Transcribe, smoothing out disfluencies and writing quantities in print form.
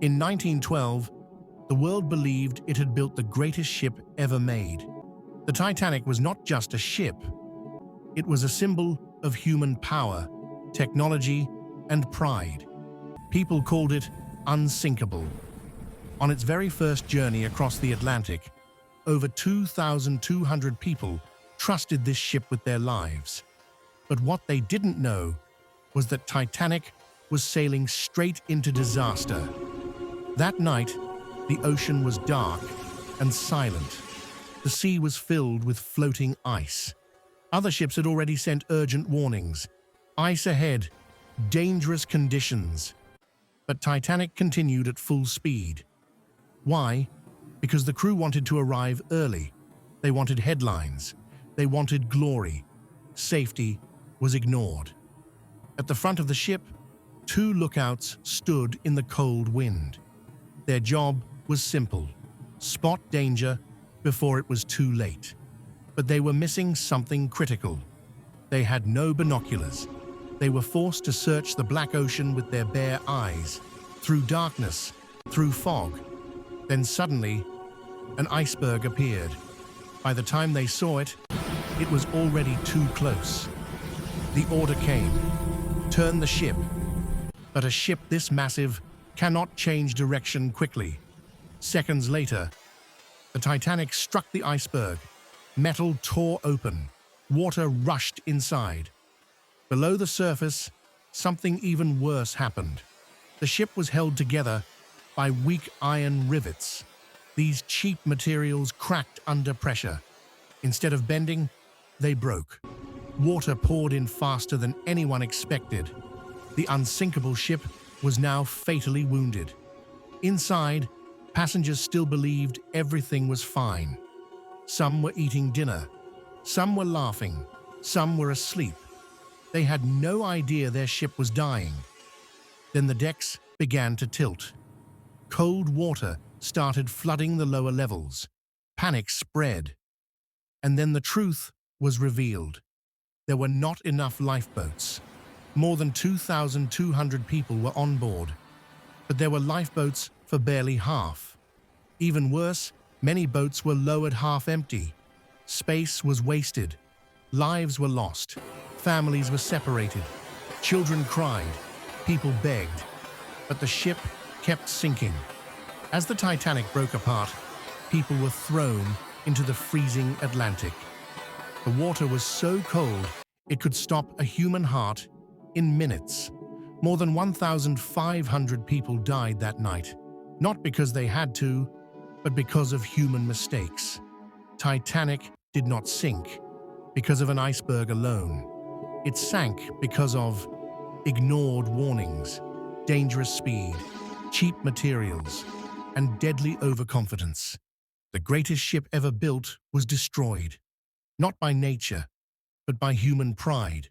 In 1912, the world believed it had built the greatest ship ever made. The Titanic was not just a ship. It was a symbol of human power, technology, and pride. People called it unsinkable. On its very first journey across the Atlantic, over 2,200 people trusted this ship with their lives. But what they didn't know was that Titanic was sailing straight into disaster. That night, the ocean was dark and silent. The sea was filled with floating ice. Other ships had already sent urgent warnings. Ice ahead, dangerous conditions. But Titanic continued at full speed. Why? Because the crew wanted to arrive early. They wanted headlines. They wanted glory. Safety was ignored. At the front of the ship, 2 lookouts stood in the cold wind. Their job was simple: spot danger before it was too late. But they were missing something critical. They had no binoculars. They were forced to search the black ocean with their bare eyes, through darkness, through fog. Then suddenly, an iceberg appeared. By the time they saw it, it was already too close. The order came: turn the ship. But a ship this massive cannot change direction quickly. Seconds later, the Titanic struck the iceberg. Metal tore open. Water rushed inside. Below the surface, something even worse happened. The ship was held together by weak iron rivets. These cheap materials cracked under pressure. Instead of bending, they broke. Water poured in faster than anyone expected. The unsinkable ship was now fatally wounded. Inside, passengers still believed everything was fine. Some were eating dinner. Some were laughing. Some were asleep. They had no idea their ship was dying. Then the decks began to tilt. Cold water started flooding the lower levels. Panic spread. And then the truth was revealed. There were not enough lifeboats. More than 2,200 people were on board, but there were lifeboats for barely half. Even worse, many boats were lowered half empty. Space was wasted. Lives were lost. Families were separated. Children cried. People begged. But the ship kept sinking. As the Titanic broke apart, people were thrown into the freezing Atlantic. The water was so cold it could stop a human heart in minutes. More than 1,500 people died that night, not because they had to, but because of human mistakes. Titanic did not sink because of an iceberg alone. It sank because of ignored warnings, dangerous speed, cheap materials, and deadly overconfidence. The greatest ship ever built was destroyed, not by nature, but by human pride.